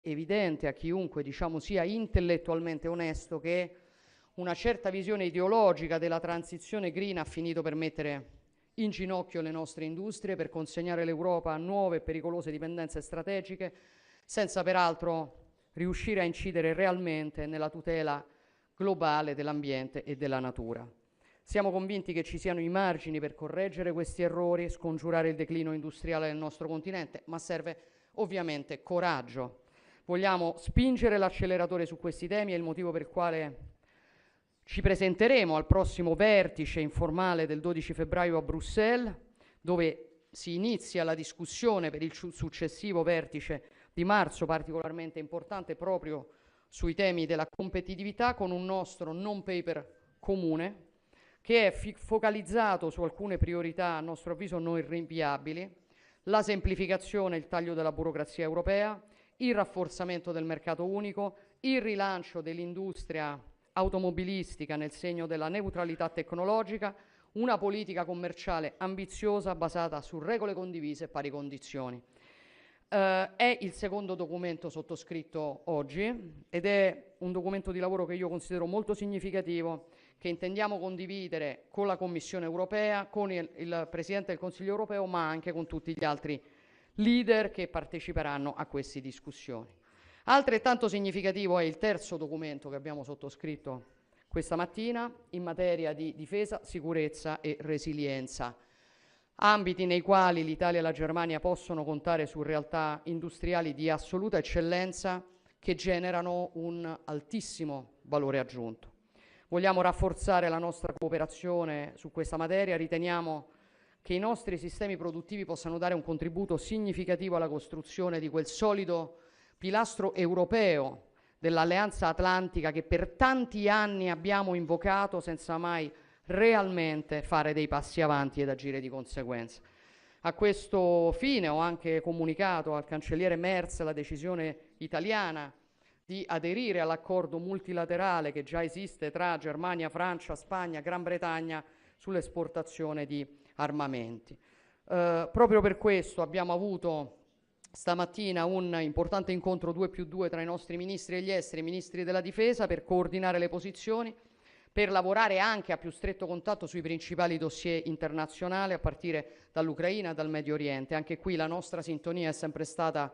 evidente a chiunque, diciamo, sia intellettualmente onesto che una certa visione ideologica della transizione green ha finito per mettere in ginocchio le nostre industrie, per consegnare l'Europa a nuove e pericolose dipendenze strategiche, senza peraltro riuscire a incidere realmente nella tutela globale dell'ambiente e della natura. Siamo convinti che ci siano i margini per correggere questi errori, scongiurare il declino industriale del nostro continente, ma serve ovviamente coraggio. Vogliamo spingere l'acceleratore su questi temi, è il motivo per il quale ci presenteremo al prossimo vertice informale del 12 febbraio a Bruxelles, dove si inizia la discussione per il successivo vertice di marzo, particolarmente importante proprio sui temi della competitività, con un nostro non paper comune che è focalizzato su alcune priorità, a nostro avviso non irrinviabili: la semplificazione e il taglio della burocrazia europea, il rafforzamento del mercato unico, il rilancio dell'industria automobilistica nel segno della neutralità tecnologica, una politica commerciale ambiziosa basata su regole condivise e pari condizioni. È il secondo documento sottoscritto oggi ed è un documento di lavoro che io considero molto significativo, che intendiamo condividere con la Commissione europea, con il Presidente del Consiglio europeo, ma anche con tutti gli altri leader che parteciperanno a queste discussioni. Altrettanto significativo è il terzo documento che abbiamo sottoscritto questa mattina in materia di difesa, sicurezza e resilienza, ambiti nei quali l'Italia e la Germania possono contare su realtà industriali di assoluta eccellenza che generano un altissimo valore aggiunto. Vogliamo rafforzare la nostra cooperazione su questa materia, riteniamo che i nostri sistemi produttivi possano dare un contributo significativo alla costruzione di quel solido pilastro europeo dell'Alleanza Atlantica che per tanti anni abbiamo invocato senza mai realmente fare dei passi avanti ed agire di conseguenza. A questo fine ho anche comunicato al cancelliere Merz la decisione italiana di aderire all'accordo multilaterale che già esiste tra Germania, Francia, Spagna, Gran Bretagna sull'esportazione di armamenti. Proprio per questo abbiamo avuto stamattina un importante incontro 2+2 tra i nostri ministri degli esteri e i ministri della difesa per coordinare le posizioni, per lavorare anche a più stretto contatto sui principali dossier internazionali, a partire dall'Ucraina e dal Medio Oriente. Anche qui la nostra sintonia è sempre stata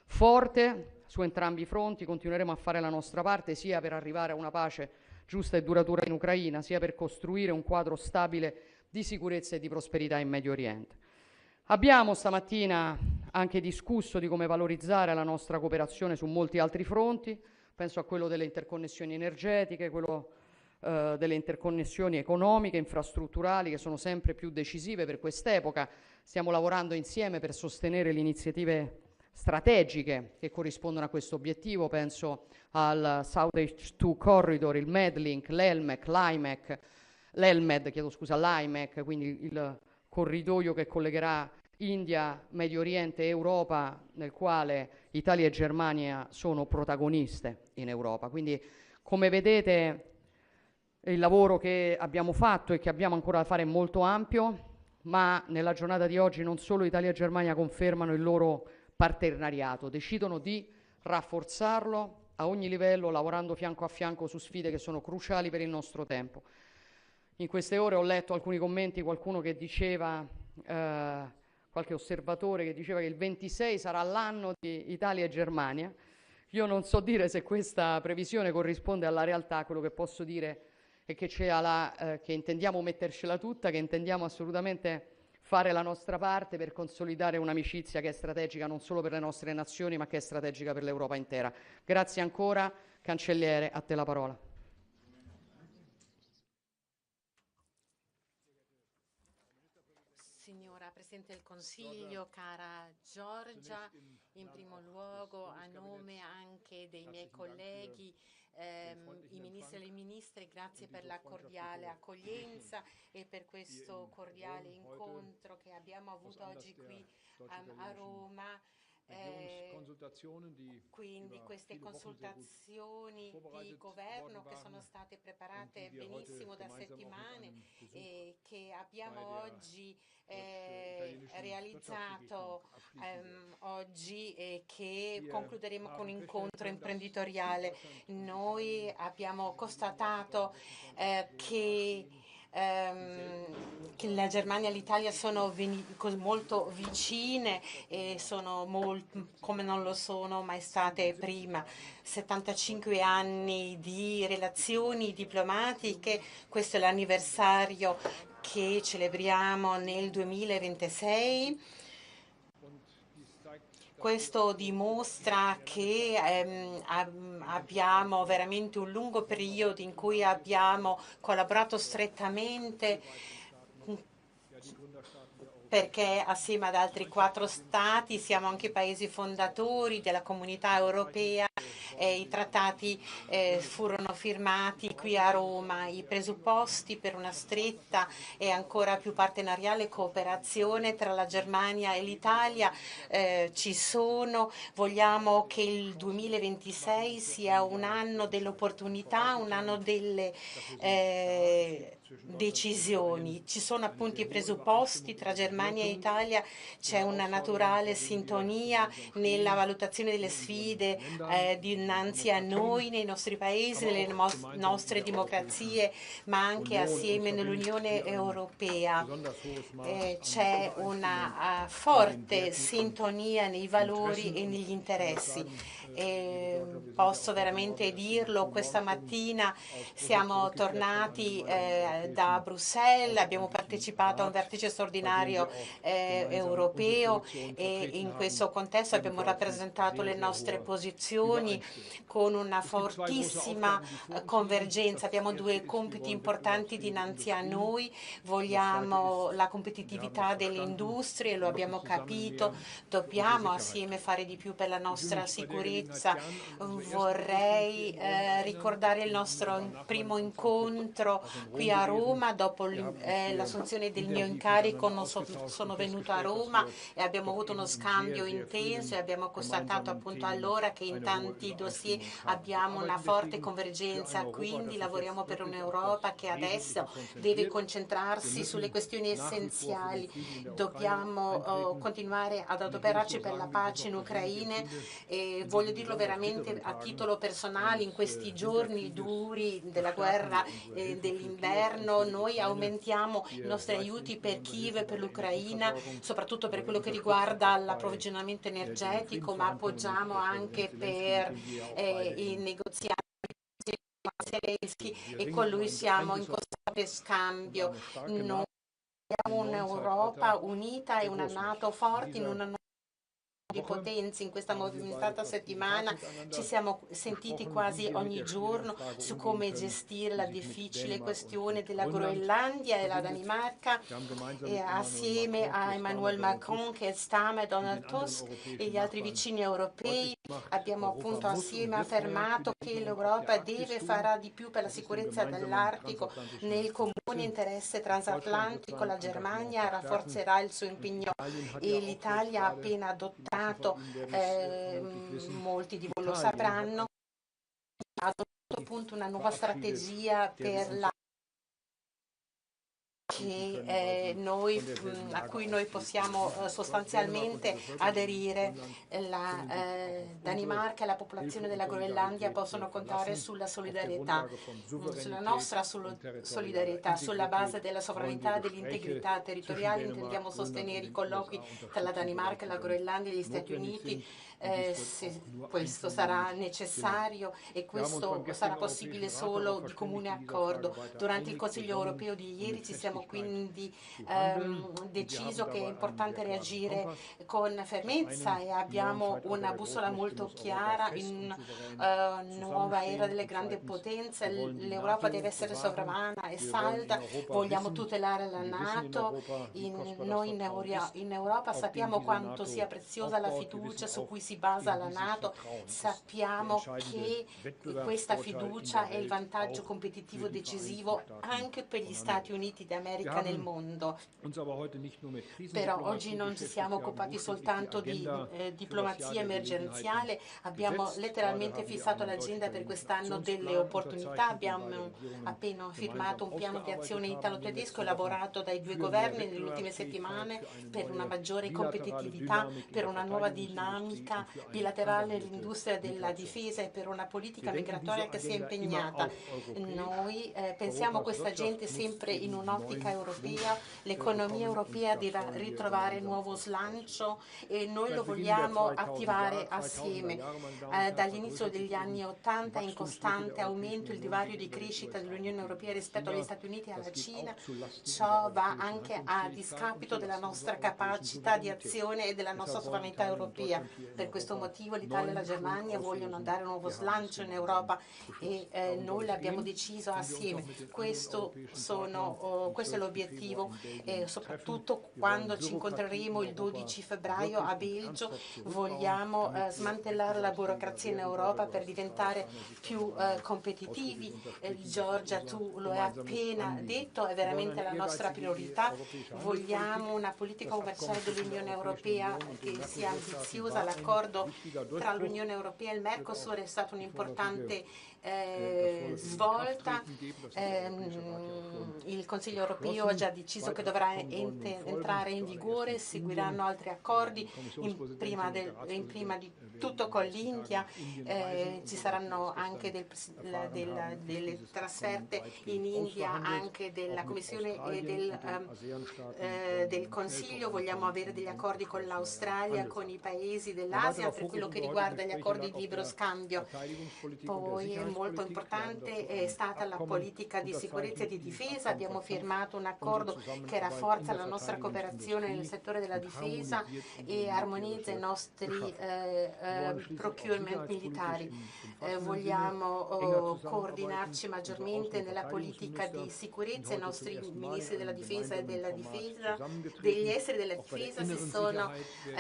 forte su entrambi i fronti, continueremo a fare la nostra parte sia per arrivare a una pace giusta e duratura in Ucraina, sia per costruire un quadro stabile di sicurezza e di prosperità in Medio Oriente. Abbiamo stamattina anche discusso di come valorizzare la nostra cooperazione su molti altri fronti, penso a quello delle interconnessioni energetiche, quello delle interconnessioni economiche, infrastrutturali, che sono sempre più decisive per quest'epoca. Stiamo lavorando insieme per sostenere le iniziative strategiche che corrispondono a questo obiettivo, penso al South H2 Corridor, il Medlink, l'IMEC, quindi il corridoio che collegherà India, Medio Oriente e Europa, nel quale Italia e Germania sono protagoniste in Europa. Quindi, come vedete, il lavoro che abbiamo fatto e che abbiamo ancora da fare è molto ampio, ma nella giornata di oggi non solo Italia e Germania confermano il loro partenariato, decidono di rafforzarlo a ogni livello, lavorando fianco a fianco su sfide che sono cruciali per il nostro tempo. In queste ore ho letto alcuni commenti, qualcuno che diceva, qualche osservatore che diceva che il 26 sarà l'anno di Italia e Germania. Io non so dire se questa previsione corrisponde alla realtà, quello che posso dire è che che intendiamo mettercela tutta, che intendiamo assolutamente fare la nostra parte per consolidare un'amicizia che è strategica non solo per le nostre nazioni, ma che è strategica per l'Europa intera. Grazie ancora, cancelliere, a te la parola. Signora Presidente del Consiglio, cara Giorgia, in primo luogo a nome anche dei miei colleghi, i ministri e le ministre, grazie per la cordiale accoglienza e per questo cordiale incontro che abbiamo avuto oggi qui a Roma. Quindi queste consultazioni di governo che sono state preparate benissimo da settimane e che abbiamo oggi realizzato oggi e che concluderemo con un incontro imprenditoriale. Noi abbiamo constatato che la Germania e l'Italia sono molto vicine e sono come non lo sono mai state prima. 75 anni di relazioni diplomatiche, questo è l'anniversario che celebriamo nel 2026. Questo dimostra che abbiamo veramente un lungo periodo in cui abbiamo collaborato strettamente, perché assieme ad altri 4 Stati siamo anche paesi fondatori della Comunità Europea. I trattati furono firmati qui a Roma, i presupposti per una stretta e ancora più partenariale cooperazione tra la Germania e l'Italia ci sono. Vogliamo che il 2026 sia un anno dell'opportunità, un anno delle decisioni. Ci sono appunto i presupposti tra Germania e Italia, c'è una naturale sintonia nella valutazione delle sfide dinanzi a noi, nei nostri paesi, nelle nostre democrazie, ma anche assieme nell'Unione Europea. C'è una forte sintonia nei valori e negli interessi. Posso veramente dirlo, questa mattina siamo tornati da Bruxelles, abbiamo partecipato a un vertice straordinario europeo e in questo contesto abbiamo rappresentato le nostre posizioni con una fortissima convergenza. Abbiamo 2 compiti importanti dinanzi a noi, vogliamo la competitività delle industrie, lo abbiamo capito, dobbiamo assieme fare di più per la nostra sicurezza. Vorrei ricordare il nostro primo incontro qui a Roma dopo l'assunzione del mio incarico. Sono venuta a Roma e abbiamo avuto uno scambio intenso e abbiamo constatato appunto allora che in tanti dossier abbiamo una forte convergenza, quindi lavoriamo per un'Europa che adesso deve concentrarsi sulle questioni essenziali. Dobbiamo continuare ad adoperarci per la pace in Ucraina e voglio dirlo veramente a titolo personale, in questi giorni duri della guerra dell'inverno noi aumentiamo i nostri aiuti per Kiev e per l'Ucraina, soprattutto per quello che riguarda l'approvvigionamento energetico, ma appoggiamo anche per i negoziati Zelensky e con lui siamo in costante scambio. Noi abbiamo un'Europa unita e una NATO forte in una di potenze. In questa movimentata settimana ci siamo sentiti quasi ogni giorno su come gestire la difficile questione della Groenlandia e la Danimarca e assieme a Emmanuel Macron, Keir Starmer, Donald Tusk e gli altri vicini europei abbiamo appunto assieme affermato che l'Europa farà di più per la sicurezza dell'Artico nel comune interesse transatlantico. La Germania rafforzerà il suo impegno e l'Italia ha appena adottato, molti di voi lo sapranno, ha adottato appunto una nuova strategia per la a cui noi possiamo sostanzialmente aderire. La Danimarca e la popolazione della Groenlandia possono contare sulla solidarietà, sulla nostra solidarietà, sulla base della sovranità e dell'integrità territoriale. Intendiamo sostenere i colloqui tra la Danimarca, la Groenlandia e gli Stati Uniti se questo sarà necessario, e questo sarà possibile solo di comune accordo. Durante il Consiglio europeo di ieri ci siamo quindi deciso che è importante reagire con fermezza e abbiamo una bussola molto chiara. In nuova era delle grandi potenze l'Europa deve essere sovrana e salda, vogliamo tutelare la NATO. Noi in Europa sappiamo quanto sia preziosa la fiducia su cui si basa la NATO, sappiamo che questa fiducia è il vantaggio competitivo decisivo anche per gli Stati Uniti d'America nel mondo. Però oggi non ci siamo occupati soltanto di diplomazia emergenziale, abbiamo letteralmente fissato l'agenda per quest'anno delle opportunità, abbiamo appena firmato un piano di azione italo-tedesco elaborato dai due governi nelle ultime settimane per una maggiore competitività, per una nuova dinamica bilaterale nell'industria della difesa e per una politica migratoria che sia impegnata. Noi pensiamo a questa gente sempre in un'ottica europea, l'economia europea deve ritrovare nuovo slancio e noi lo vogliamo attivare assieme. Dall'inizio degli anni '80 è in costante aumento il divario di crescita dell'Unione Europea rispetto agli Stati Uniti e alla Cina. Ciò va anche a discapito della nostra capacità di azione e della nostra sovranità europea. Per questo motivo l'Italia e la Germania vogliono dare un nuovo slancio in Europa e noi l'abbiamo deciso assieme. Questo è l'obiettivo, soprattutto quando ci incontreremo il 12 febbraio a Belgio. Vogliamo smantellare la burocrazia in Europa per diventare più competitivi. Giorgia, tu lo hai appena detto, è veramente la nostra priorità. Vogliamo una politica commerciale dell'Unione Europea che sia ambiziosa. L'accordo tra l'Unione Europea e il Mercosur è stato un'importante svolta. Il Consiglio europeo ha già deciso che dovrà entrare in vigore, seguiranno altri accordi, prima di tutto con l'India, ci saranno anche delle trasferte in India anche della Commissione e del Consiglio. Vogliamo avere degli accordi con l'Australia, con i paesi dell'Asia per quello che riguarda gli accordi di libero scambio. Poi molto importante è stata la politica di sicurezza e di difesa. Abbiamo firmato un accordo che rafforza la nostra cooperazione nel settore della difesa e armonizza i nostri procurement militari. Vogliamo coordinarci maggiormente nella politica di sicurezza. I nostri ministri della difesa e degli esteri della difesa si sono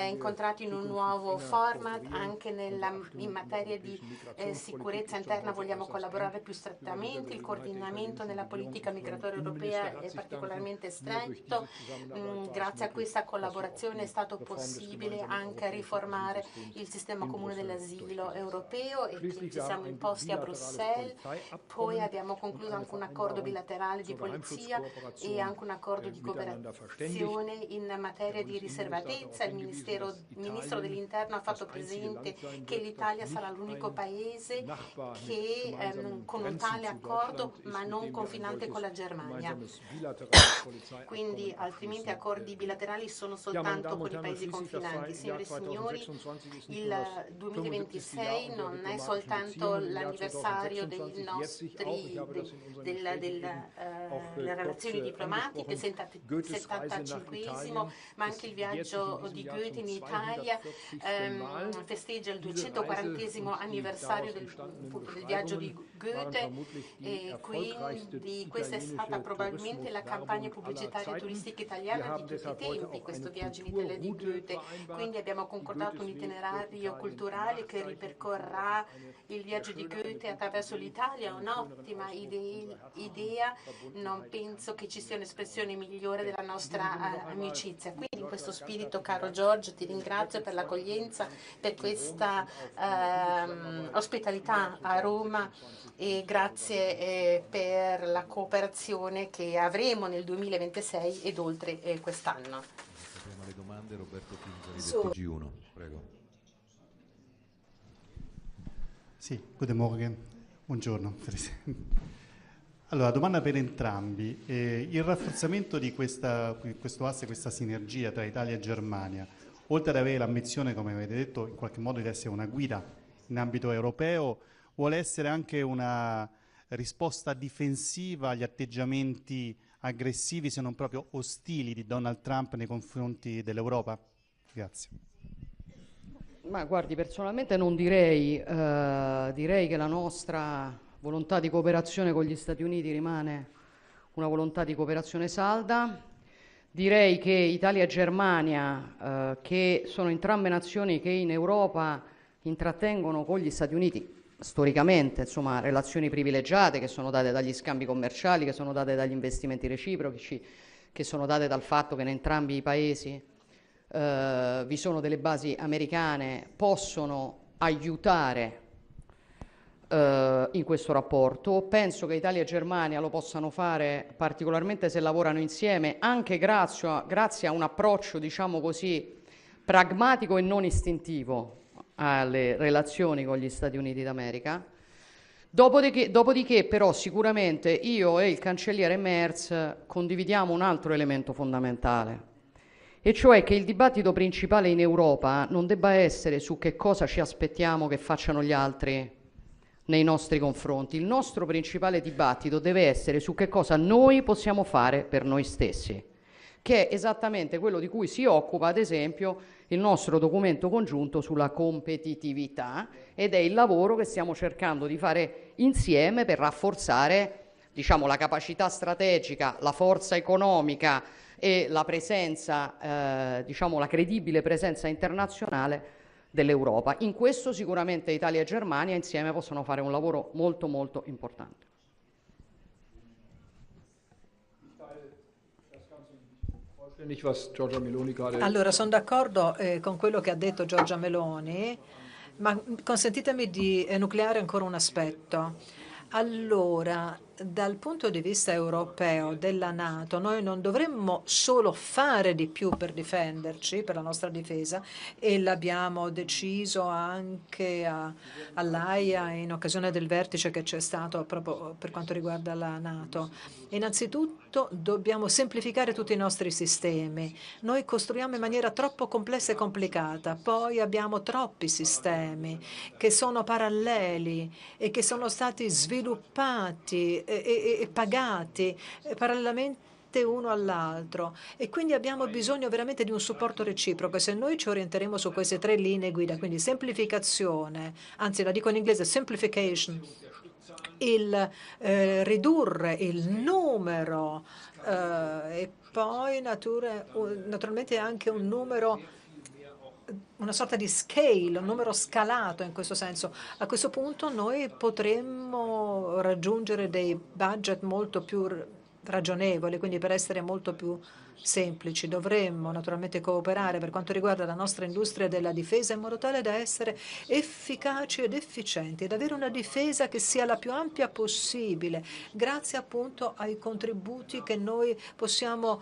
incontrati in un nuovo format anche in materia di sicurezza interna. Vogliamo collaborare più strettamente, il coordinamento nella politica migratoria europea è particolarmente stretto. Grazie a questa collaborazione è stato possibile anche riformare il sistema comune dell'asilo europeo e che ci siamo imposti a Bruxelles. Poi abbiamo concluso anche un accordo bilaterale di polizia e anche un accordo di cooperazione in materia di riservatezza. Il Ministro dell'Interno ha fatto presente che l'Italia sarà l'unico paese che con un tale accordo ma non confinante con la Germania. Quindi altrimenti accordi bilaterali sono soltanto con i paesi confinanti. Signore e signori, il 2026 non è soltanto l'anniversario delle relazioni diplomatiche, il 75esimo, ma anche il viaggio di Goethe in Italia festeggia il 240esimo anniversario del viaggio di Goethe e quindi questa è stata probabilmente la campagna pubblicitaria turistica italiana di tutti i tempi, questo viaggio in Italia di Goethe. Quindi abbiamo concordato un itinerario culturale che ripercorrerà il viaggio di Goethe attraverso l'Italia. Un'ottima idea, non penso che ci sia un'espressione migliore della nostra amicizia. Quindi in questo spirito, caro Giorgio, ti ringrazio per l'accoglienza, per questa ospitalità a Roma e grazie per la cooperazione che avremo nel 2026 ed oltre quest'anno. Apriamo le domande. Roberto Pinzoli del TG1, prego. Sì, guten Morgen, buongiorno Presidente. Allora, domanda per entrambi. Il rafforzamento di questo asse, questa sinergia tra Italia e Germania, oltre ad avere l'ambizione, come avete detto, in qualche modo di essere una guida in ambito europeo, vuole essere anche una risposta difensiva agli atteggiamenti aggressivi, se non proprio ostili, di Donald Trump nei confronti dell'Europa? Grazie. Ma guardi, personalmente non direi, direi che la nostra volontà di cooperazione con gli Stati Uniti rimane una volontà di cooperazione salda. direi che Italia e Germania, che sono entrambe nazioni che in Europa intrattengono con gli Stati Uniti storicamente, insomma, relazioni privilegiate che sono date dagli scambi commerciali, che sono date dagli investimenti reciproci, che sono date dal fatto che in entrambi i paesi vi sono delle basi americane, possono aiutare in questo rapporto. Penso che Italia e Germania lo possano fare particolarmente se lavorano insieme, anche grazie a un approccio, diciamo così, pragmatico e non istintivo alle relazioni con gli Stati Uniti d'America. Dopodiché però sicuramente io e il cancelliere Merz condividiamo un altro elemento fondamentale, e cioè che il dibattito principale in Europa non debba essere su che cosa ci aspettiamo che facciano gli altri nei nostri confronti. Il nostro principale dibattito deve essere su che cosa noi possiamo fare per noi stessi, che è esattamente quello di cui si occupa, ad esempio, il nostro documento congiunto sulla competitività, ed è il lavoro che stiamo cercando di fare insieme per rafforzare, diciamo, la capacità strategica, la forza economica e la presenza, diciamo, la credibile presenza internazionale dell'Europa. In questo sicuramente Italia e Germania insieme possono fare un lavoro molto molto importante. Allora, sono d'accordo con quello che ha detto Giorgia Meloni, ma consentitemi di enucleare ancora un aspetto. Allora, dal punto di vista europeo della NATO, noi non dovremmo solo fare di più per difenderci, per la nostra difesa, e l'abbiamo deciso anche all'Aia in occasione del vertice che c'è stato proprio per quanto riguarda la NATO. Innanzitutto dobbiamo semplificare tutti i nostri sistemi. Noi costruiamo in maniera troppo complessa e complicata, poi abbiamo troppi sistemi che sono paralleli e che sono stati sviluppati e pagati parallelamente uno all'altro, e quindi abbiamo bisogno veramente di un supporto reciproco. Se noi ci orienteremo su queste 3 linee guida, quindi semplificazione, anzi la dico in inglese, simplification, il ridurre il numero e poi naturalmente anche un numero, una sorta di scale, un numero scalato in questo senso. A questo punto noi potremmo raggiungere dei budget molto più ragionevoli, quindi per essere molto più semplici dovremmo naturalmente cooperare per quanto riguarda la nostra industria della difesa in modo tale da essere efficaci ed efficienti ed avere una difesa che sia la più ampia possibile, grazie appunto ai contributi che noi possiamo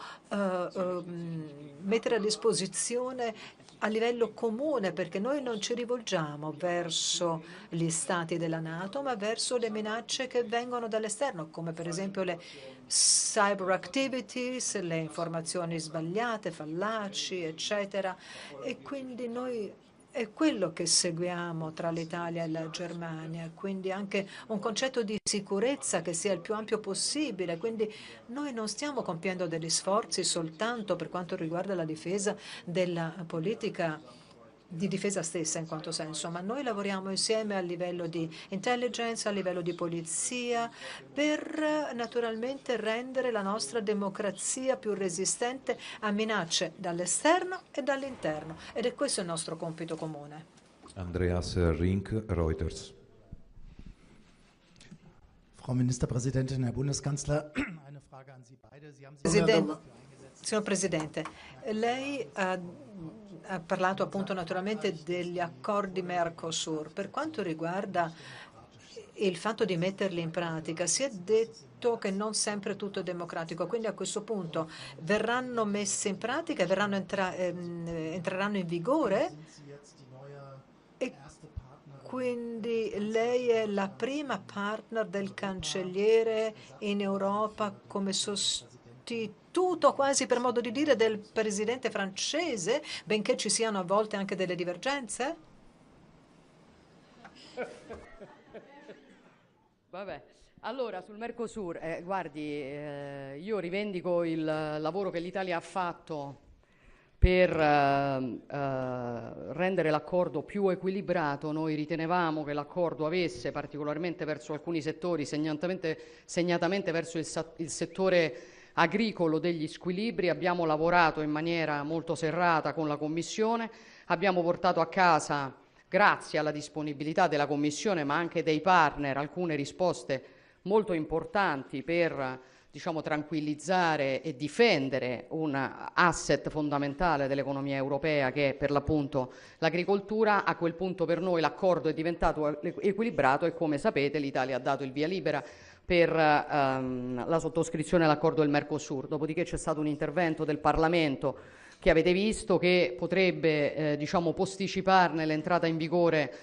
mettere a disposizione a livello comune, perché noi non ci rivolgiamo verso gli stati della NATO, ma verso le minacce che vengono dall'esterno, come per esempio le cyber activities, le informazioni sbagliate, fallaci, eccetera. E quindi noi è quello che seguiamo tra l'Italia e la Germania, quindi anche un concetto di sicurezza che sia il più ampio possibile. Quindi noi non stiamo compiendo degli sforzi soltanto per quanto riguarda la difesa della politica di difesa stessa in quanto senso, ma noi lavoriamo insieme a livello di intelligence, a livello di polizia, per naturalmente rendere la nostra democrazia più resistente a minacce dall'esterno e dall'interno. Ed è questo il nostro compito comune. Andreas Rink, Reuters. Frau Ministerpräsidentin, Herr Bundeskanzler, eine Frage an Sie beide. Sie haben sich Signor Presidente, lei ha parlato appunto naturalmente degli accordi Mercosur. Per quanto riguarda il fatto di metterli in pratica, si è detto che non sempre tutto è democratico, quindi a questo punto verranno messi in pratica e entreranno in vigore? E quindi lei è la prima partner del cancelliere in Europa come sostituto, quasi per modo di dire, del presidente francese, benché ci siano a volte anche delle divergenze? Vabbè, allora sul Mercosur, guardi, io rivendico il lavoro che l'Italia ha fatto per rendere l'accordo più equilibrato. Noi ritenevamo che l'accordo avesse, particolarmente verso alcuni settori, segnatamente verso il settore agricolo degli squilibri. Abbiamo lavorato in maniera molto serrata con la Commissione, abbiamo portato a casa, grazie alla disponibilità della Commissione ma anche dei partner, alcune risposte molto importanti per, diciamo, tranquillizzare e difendere un asset fondamentale dell'economia europea che è per l'appunto l'agricoltura. A quel punto per noi l'accordo è diventato equilibrato e, come sapete, l'Italia ha dato il via libera per la sottoscrizione dell'accordo del Mercosur. Dopodiché c'è stato un intervento del Parlamento che avete visto, che potrebbe diciamo, posticiparne l'entrata in vigore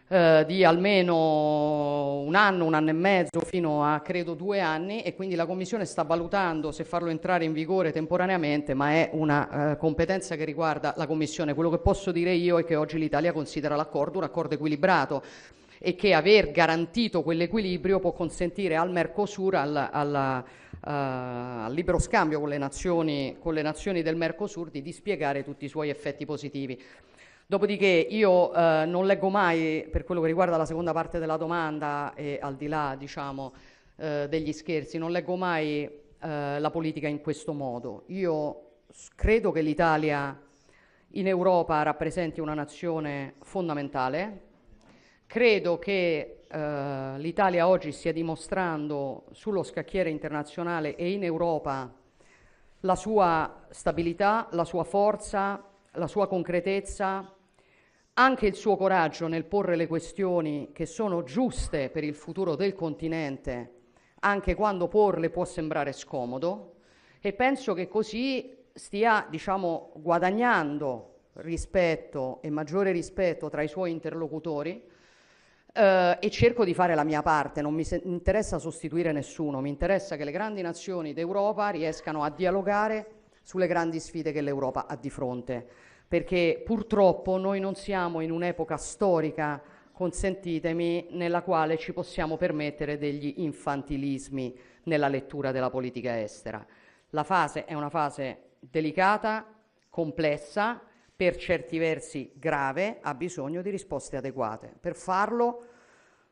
di almeno un anno e mezzo, fino a credo 2 anni, e quindi la Commissione sta valutando se farlo entrare in vigore temporaneamente, ma è una competenza che riguarda la Commissione. Quello che posso dire io è che oggi l'Italia considera l'accordo un accordo equilibrato e che aver garantito quell'equilibrio può consentire al Mercosur, al libero scambio con le nazioni del Mercosur, di dispiegare tutti i suoi effetti positivi. Dopodiché io non leggo mai, per quello che riguarda la seconda parte della domanda, e al di là diciamo, degli scherzi, non leggo mai la politica in questo modo. Io credo che l'Italia in Europa rappresenti una nazione fondamentale. Credo che l'Italia oggi stia dimostrando sullo scacchiere internazionale e in Europa la sua stabilità, la sua forza, la sua concretezza, anche il suo coraggio nel porre le questioni che sono giuste per il futuro del continente, anche quando porle può sembrare scomodo, e penso che così stia, diciamo, guadagnando rispetto e maggiore rispetto tra i suoi interlocutori. E cerco di fare la mia parte, non mi interessa sostituire nessuno, mi interessa che le grandi nazioni d'Europa riescano a dialogare sulle grandi sfide che l'Europa ha di fronte, perché purtroppo noi non siamo in un'epoca storica, consentitemi, nella quale ci possiamo permettere degli infantilismi nella lettura della politica estera. La fase è una fase delicata, complessa, per certi versi grave, ha bisogno di risposte adeguate. Per farlo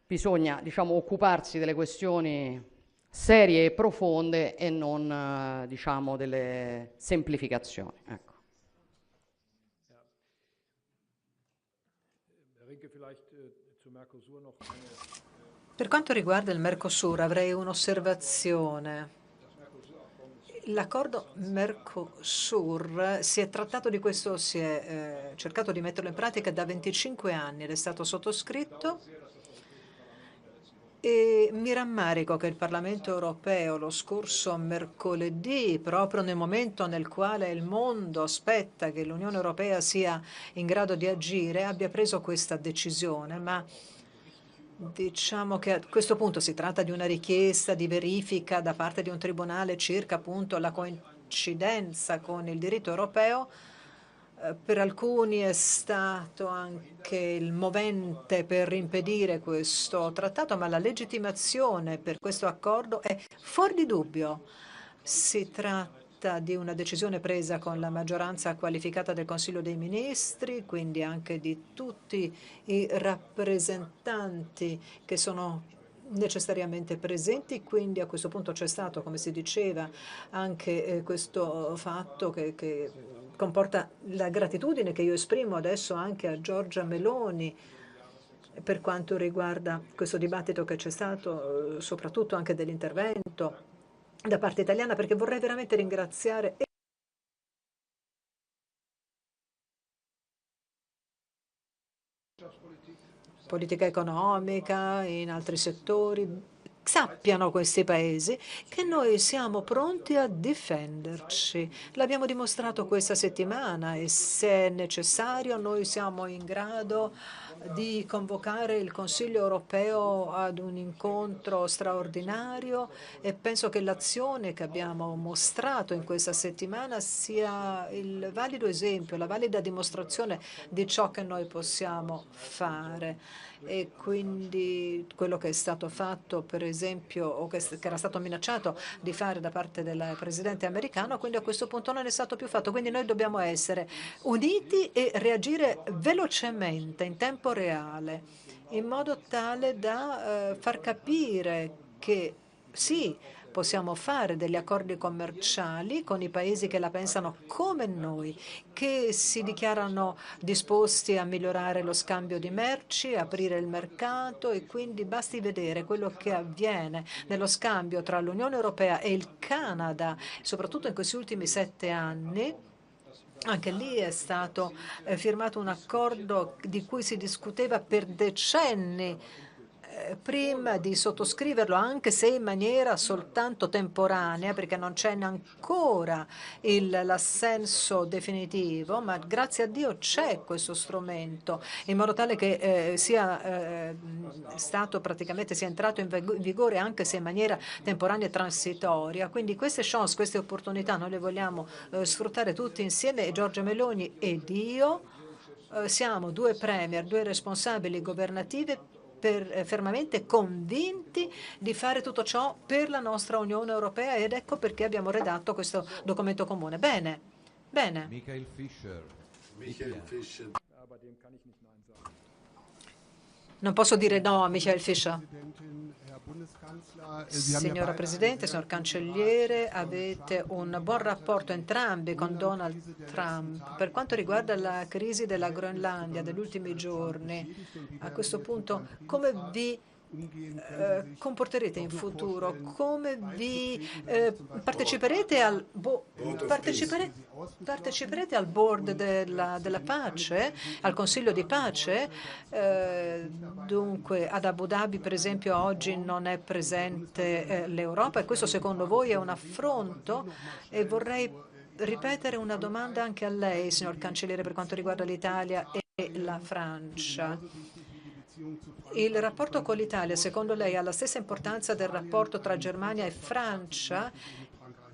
bisogna, diciamo, occuparsi delle questioni serie e profonde e non diciamo, delle semplificazioni. Ecco. Per quanto riguarda il Mercosur, avrei un'osservazione. L'accordo Mercosur, si è trattato di questo, si è cercato di metterlo in pratica da 25 anni ed è stato sottoscritto, e mi rammarico che il Parlamento europeo lo scorso mercoledì, proprio nel momento nel quale il mondo aspetta che l'Unione Europea sia in grado di agire, abbia preso questa decisione, ma diciamo che a questo punto si tratta di una richiesta di verifica da parte di un tribunale circa appunto la coincidenza con il diritto europeo. Per alcuni è stato anche il movente per impedire questo trattato, ma la legittimazione per questo accordo è fuori di dubbio. Si tratta di una decisione presa con la maggioranza qualificata del Consiglio dei Ministri, quindi anche di tutti i rappresentanti che sono necessariamente presenti, quindi a questo punto c'è stato, come si diceva, anche questo fatto che comporta la gratitudine che io esprimo adesso anche a Giorgia Meloni per quanto riguarda questo dibattito che c'è stato, soprattutto anche dell'intervento da parte italiana, perché vorrei veramente ringraziare politica economica, in altri settori. Sappiano questi paesi che noi siamo pronti a difenderci. L'abbiamo dimostrato questa settimana e se è necessario noi siamo in grado di convocare il Consiglio europeo ad un incontro straordinario, e penso che l'azione che abbiamo mostrato in questa settimana sia il valido esempio, la valida dimostrazione di ciò che noi possiamo fare. E quindi quello che è stato fatto, per esempio, o che era stato minacciato di fare da parte del presidente americano, quindi a questo punto non è stato più fatto. Quindi noi dobbiamo essere uniti e reagire velocemente, in tempo reale, in modo tale da far capire che sì, possiamo fare degli accordi commerciali con i paesi che la pensano come noi, che si dichiarano disposti a migliorare lo scambio di merci, aprire il mercato, e quindi basti vedere quello che avviene nello scambio tra l'Unione Europea e il Canada, soprattutto in questi ultimi 7 anni. Anche lì è stato firmato un accordo di cui si discuteva per decenni prima di sottoscriverlo, anche se in maniera soltanto temporanea, perché non c'è ancora l'assenso definitivo, ma grazie a Dio c'è questo strumento, in modo tale che sia entrato in vigore, anche se in maniera temporanea e transitoria. Quindi queste chance, queste opportunità noi le vogliamo sfruttare tutti insieme, e Giorgia Meloni ed io siamo 2 premier, 2 responsabili governativi fermamente convinti di fare tutto ciò per la nostra Unione Europea, ed ecco perché abbiamo redatto questo documento comune. Bene, bene. Michael Fischer. Non posso dire no a Michael Fischer. Signora Presidente, signor Cancelliere, avete un buon rapporto entrambi con Donald Trump. Per quanto riguarda la crisi della Groenlandia degli ultimi giorni, a questo punto come vi comporterete in futuro? Come vi parteciperete al board della pace, al Consiglio di pace? Dunque ad Abu Dhabi, per esempio, oggi non è presente l'Europa, e questo secondo voi è un affronto? E vorrei ripetere una domanda anche a lei, signor Cancelliere, per quanto riguarda l'Italia e la Francia. Il rapporto con l'Italia, secondo lei, ha la stessa importanza del rapporto tra Germania e Francia?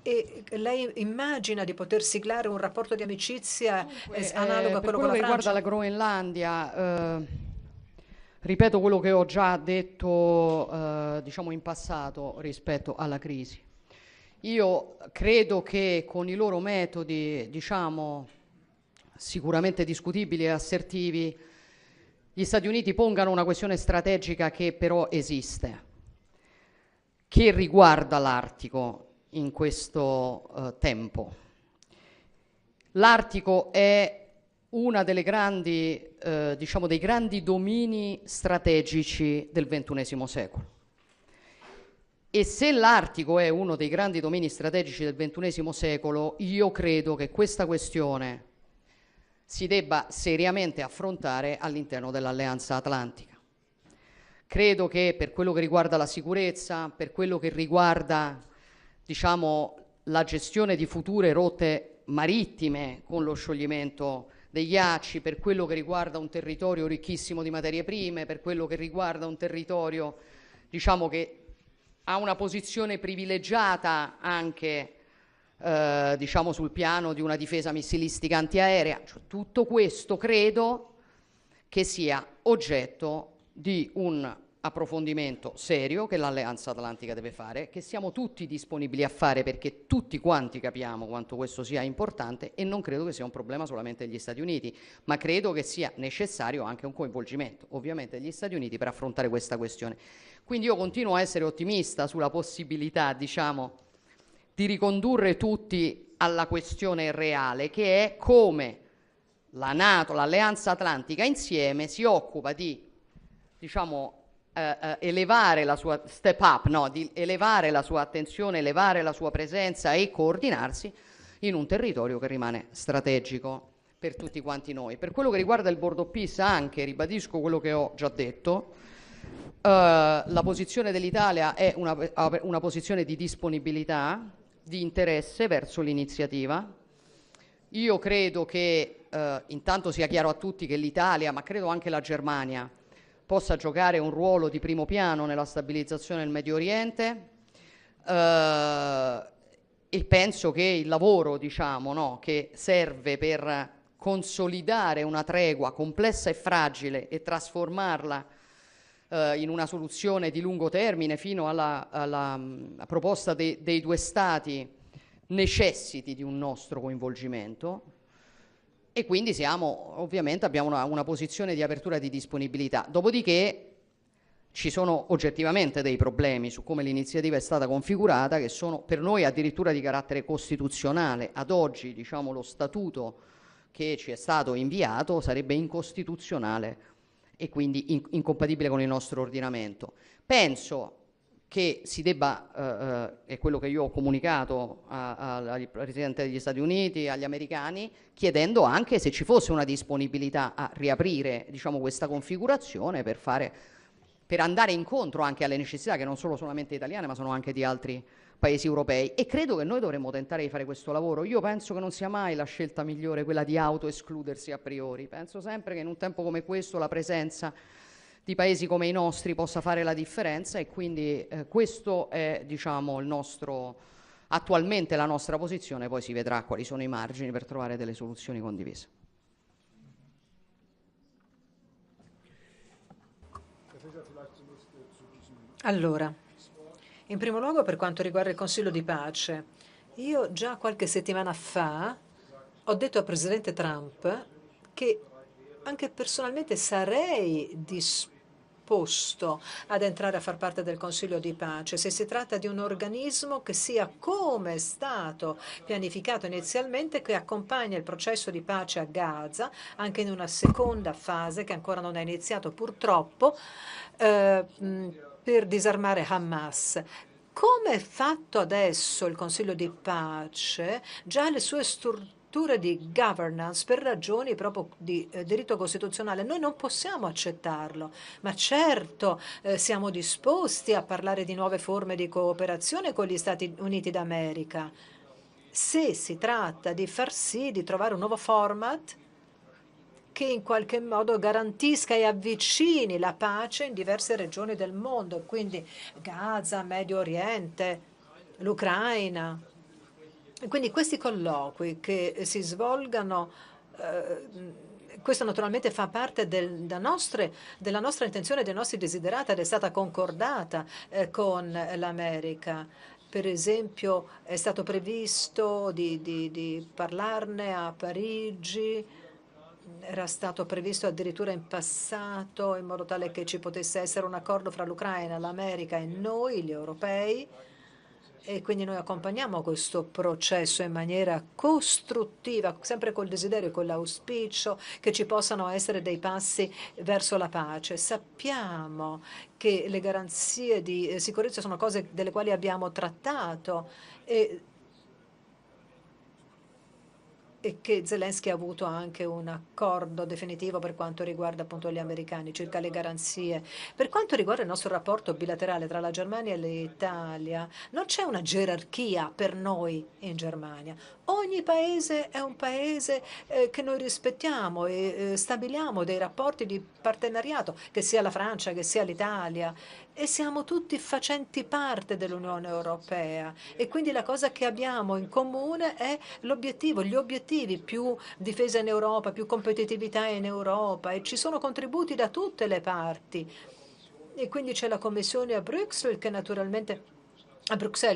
E lei immagina di poter siglare un rapporto di amicizia analogo a quello con la Francia? Per quello che riguarda la Groenlandia, ripeto quello che ho già detto diciamo in passato rispetto alla crisi. Io credo che con i loro metodi, diciamo, sicuramente discutibili e assertivi, gli Stati Uniti pongano una questione strategica che però esiste, che riguarda l'Artico in questo tempo. L'Artico è una delle grandi, diciamo, dei grandi domini strategici del XXI secolo. E se l'Artico è uno dei grandi domini strategici del XXI secolo, io credo che questa questione si debba seriamente affrontare all'interno dell'Alleanza Atlantica. Credo che per quello che riguarda la sicurezza, per quello che riguarda, diciamo, la gestione di future rotte marittime con lo scioglimento dei ghiacci, per quello che riguarda un territorio ricchissimo di materie prime, per quello che riguarda un territorio, diciamo, che ha una posizione privilegiata anche diciamo sul piano di una difesa missilistica antiaerea, cioè, tutto questo credo che sia oggetto di un approfondimento serio che l'Alleanza Atlantica deve fare, che siamo tutti disponibili a fare, perché tutti quanti capiamo quanto questo sia importante, e non credo che sia un problema solamente degli Stati Uniti, ma credo che sia necessario anche un coinvolgimento ovviamente degli Stati Uniti per affrontare questa questione. Quindi io continuo a essere ottimista sulla possibilità, diciamo, di ricondurre tutti alla questione reale, che è come la NATO, l'Alleanza Atlantica insieme si occupa di, diciamo, elevare la sua step up, no, di elevare la sua attenzione, elevare la sua presenza e coordinarsi in un territorio che rimane strategico per tutti quanti noi. Per quello che riguarda il Board of Peace, anche ribadisco quello che ho già detto. La posizione dell'Italia è una posizione di disponibilità, di interesse verso l'iniziativa. Io credo che intanto sia chiaro a tutti che l'Italia, ma credo anche la Germania, possa giocare un ruolo di primo piano nella stabilizzazione del Medio Oriente, e penso che il lavoro, diciamo, no, che serve per consolidare una tregua complessa e fragile e trasformarla in una soluzione di lungo termine fino alla proposta dei 2 Stati necessiti di un nostro coinvolgimento, e quindi ovviamente abbiamo una posizione di apertura e di disponibilità. Dopodiché ci sono oggettivamente dei problemi su come l'iniziativa è stata configurata, che sono per noi addirittura di carattere costituzionale. Ad oggi, diciamo, lo statuto che ci è stato inviato sarebbe incostituzionale e quindi incompatibile con il nostro ordinamento. Penso che si debba, è quello che io ho comunicato al Presidente degli Stati Uniti, agli americani, chiedendo anche se ci fosse una disponibilità a riaprire, diciamo, questa configurazione per andare incontro anche alle necessità che non sono solamente italiane, ma sono anche di altri paesi europei. E credo che noi dovremmo tentare di fare questo lavoro. Io penso che non sia mai la scelta migliore quella di autoescludersi a priori. Penso sempre che in un tempo come questo la presenza di paesi come i nostri possa fare la differenza, e quindi questo è, diciamo, attualmente la nostra posizione. Poi si vedrà quali sono i margini per trovare delle soluzioni condivise. Allora, in primo luogo per quanto riguarda il Consiglio di pace, io già qualche settimana fa ho detto al Presidente Trump che anche personalmente sarei disposto ad entrare a far parte del Consiglio di pace se si tratta di un organismo che sia come è stato pianificato inizialmente, che accompagna il processo di pace a Gaza, anche in una seconda fase che ancora non è iniziato purtroppo, per disarmare Hamas. Come è fatto adesso il Consiglio di pace, già le sue strutture di governance per ragioni proprio di diritto costituzionale, noi non possiamo accettarlo, ma certo siamo disposti a parlare di nuove forme di cooperazione con gli Stati Uniti d'America, se si tratta di far sì di trovare un nuovo format che in qualche modo garantisca e avvicini la pace in diverse regioni del mondo, quindi Gaza, Medio Oriente, l'Ucraina. E quindi questi colloqui che si svolgano, questo naturalmente fa parte della nostra intenzione, dei nostri desiderata ed è stata concordata con l'America. Per esempio è stato previsto di parlarne a Parigi. Era stato previsto addirittura in passato in modo tale che ci potesse essere un accordo fra l'Ucraina, l'America e noi, gli europei, e quindi noi accompagniamo questo processo in maniera costruttiva, sempre col desiderio e con l'auspicio che ci possano essere dei passi verso la pace. Sappiamo che le garanzie di sicurezza sono cose delle quali abbiamo trattato e che Zelensky ha avuto anche un accordo definitivo per quanto riguarda appunto gli americani circa le garanzie. Per quanto riguarda il nostro rapporto bilaterale tra la Germania e l'Italia, non c'è una gerarchia per noi in Germania. Ogni paese è un paese che noi rispettiamo e stabiliamo dei rapporti di partenariato, che sia la Francia, che sia l'Italia, e siamo tutti facenti parte dell'Unione Europea. E quindi la cosa che abbiamo in comune è l'obiettivo, gli obiettivi: più difesa in Europa, più competitività in Europa, e ci sono contributi da tutte le parti. E quindi c'è la Commissione a Bruxelles che naturalmente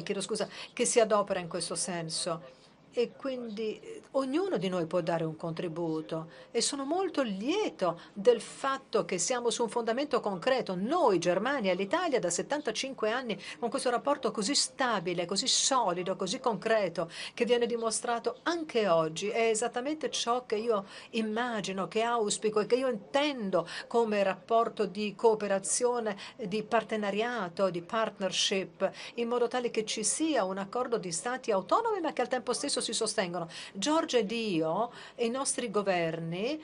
chiedo scusa, che si adopera in questo senso. E quindi ognuno di noi può dare un contributo e sono molto lieto del fatto che siamo su un fondamento concreto, noi, Germania e l'Italia, da 75 anni, con questo rapporto così stabile, così solido, così concreto, che viene dimostrato anche oggi. È esattamente ciò che io immagino, che auspico e che io intendo come rapporto di cooperazione, di partenariato, di partnership, in modo tale che ci sia un accordo di stati autonomi ma che al tempo stesso si sostengono. Giorgia ed io e i nostri governi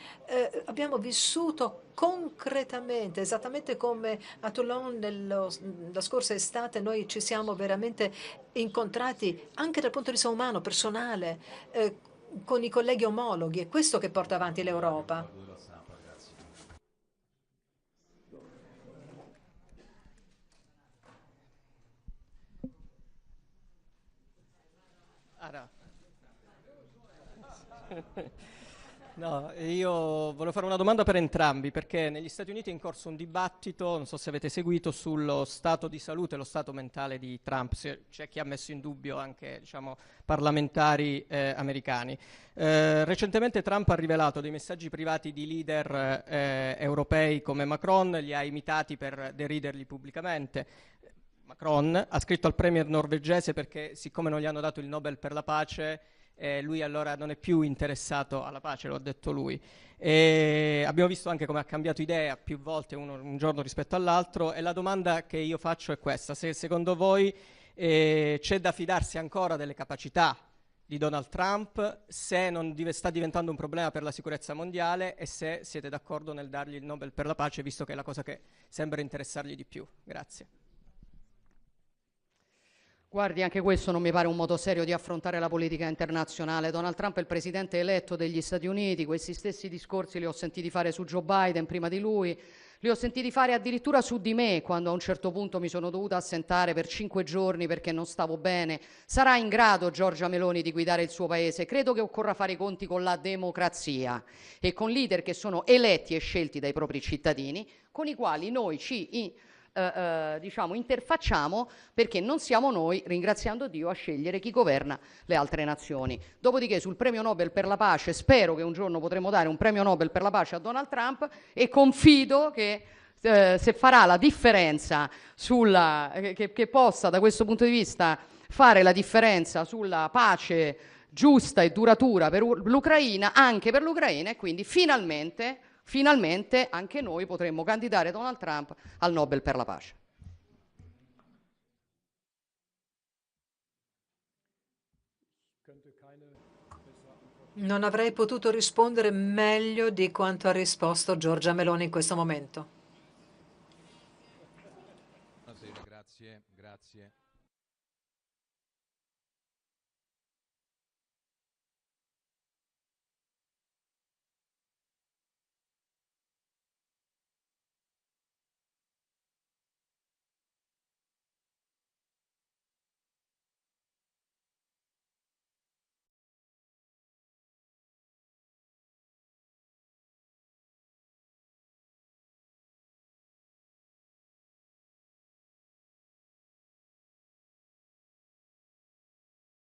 abbiamo vissuto concretamente, esattamente come a Toulon la scorsa estate, noi ci siamo veramente incontrati anche dal punto di vista umano, personale, con i colleghi omologhi. È questo che porta avanti l'Europa. No, io volevo fare una domanda per entrambi, perché negli Stati Uniti è in corso un dibattito, non so se avete seguito, sullo stato di salute e lo stato mentale di Trump. C'è chi ha messo in dubbio anche, diciamo, parlamentari americani. Recentemente Trump ha rivelato dei messaggi privati di leader europei come Macron, li ha imitati per deriderli pubblicamente. Macron ha scritto al premier norvegese perché, siccome non gli hanno dato il Nobel per la pace, lui allora non è più interessato alla pace, lo ha detto lui. E abbiamo visto anche come ha cambiato idea più volte un giorno rispetto all'altro, e la domanda che io faccio è questa: se secondo voi c'è da fidarsi ancora delle capacità di Donald Trump, se non sta diventando un problema per la sicurezza mondiale, e se siete d'accordo nel dargli il Nobel per la pace, visto che è la cosa che sembra interessargli di più. Grazie. Guardi, anche questo non mi pare un modo serio di affrontare la politica internazionale. Donald Trump è il presidente eletto degli Stati Uniti, questi stessi discorsi li ho sentiti fare su Joe Biden prima di lui, li ho sentiti fare addirittura su di me, quando a un certo punto mi sono dovuta assentare per 5 giorni perché non stavo bene. Sarà in grado Giorgia Meloni di guidare il suo paese? Credo che occorra fare i conti con la democrazia e con leader che sono eletti e scelti dai propri cittadini, con i quali noi diciamo interfacciamo, perché non siamo noi, ringraziando Dio, a scegliere chi governa le altre nazioni. Dopodiché sul premio Nobel per la pace, spero che un giorno potremo dare un premio Nobel per la pace a Donald Trump, e confido che se farà la differenza che possa da questo punto di vista fare la differenza sulla pace giusta e duratura per l'Ucraina, anche per l'Ucraina, e quindi finalmente anche noi potremmo candidare Donald Trump al Nobel per la pace. Non avrei potuto rispondere meglio di quanto ha risposto Giorgia Meloni in questo momento. Buonasera, grazie.